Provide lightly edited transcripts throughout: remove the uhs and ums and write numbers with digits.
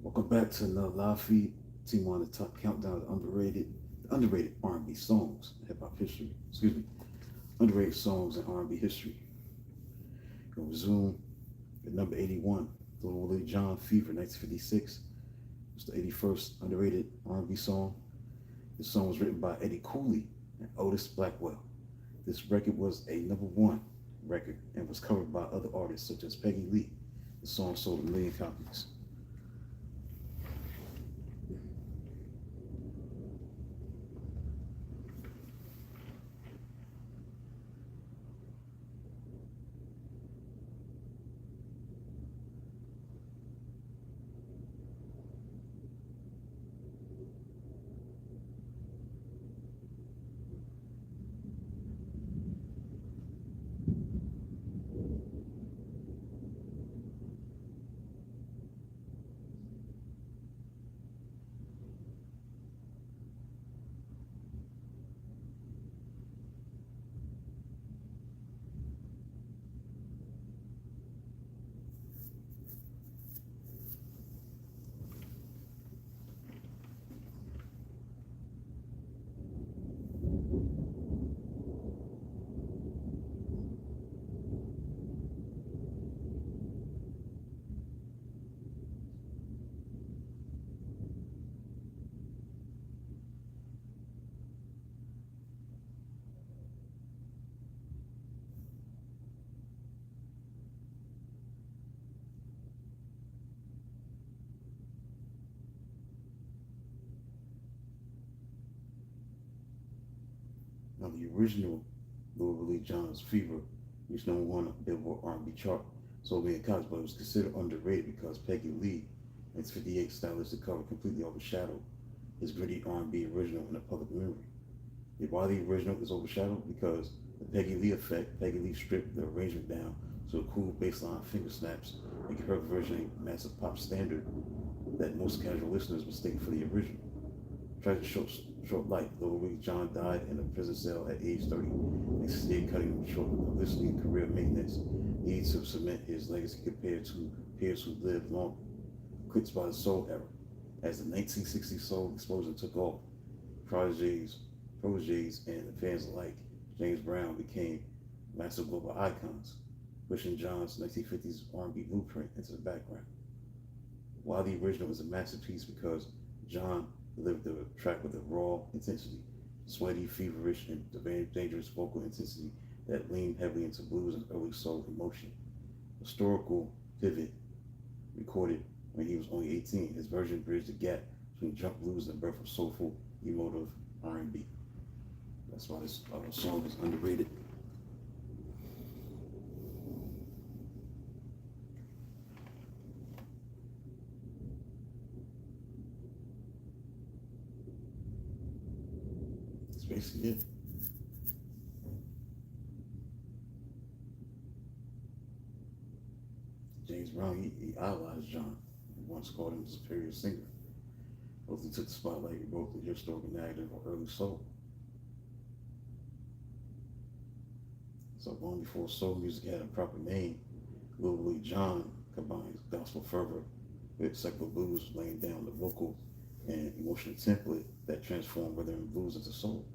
Welcome back to another live feed. Team on the top countdown of underrated R&B songs, hip hop history. Excuse me, underrated songs in R&B history. Gonna resume at number 81, Little Willie John Fever, 1956. It's the 81st underrated R&B song. This song was written by Eddie Cooley and Otis Blackwell. This record was a number one record and was covered by other artists such as Peggy Lee. The song sold a million copies. Now, the original Little Willie John's Fever reached number one on the Billboard R&B chart, sold many copies, but it was considered underrated because Peggy Lee and its 58 stylistic cover completely overshadowed his gritty R&B original in the public memory. Why the original is overshadowed? Because the Peggy Lee effect, Peggy Lee stripped the arrangement down to a cool bassline finger snaps, making her version a massive pop standard that most casual listeners mistaken for the original. Tragic short life. Little Willie John died in a prison cell at age 30, and stayed cutting him short with publicity and career maintenance needed to cement his legacy compared to peers who lived longer. Eclipsed by the soul era. As the 1960s soul explosion took off, protégés, and fans alike, James Brown became massive global icons, pushing John's 1950s R&B blueprint into the background. While the original is a masterpiece because John delivered the track with a raw intensity, sweaty, feverish, and dangerous vocal intensity that leaned heavily into blues and early soul emotion. Historical pivot recorded when he was only 18. His version bridged the gap between jump blues and the birth of soulful, emotive R&B. That's why this song is underrated. That's basically it. James Brown, he idolized John. He once called him a superior singer. Both he took the spotlight, he wrote the historical narrative of early soul. So long before soul music had a proper name, Little Willie John combines gospel fervor with secular blues, laying down the vocal and emotional template that transformed rhythm and blues into soul.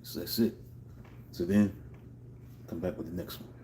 So that's it. So then, come back with the next one.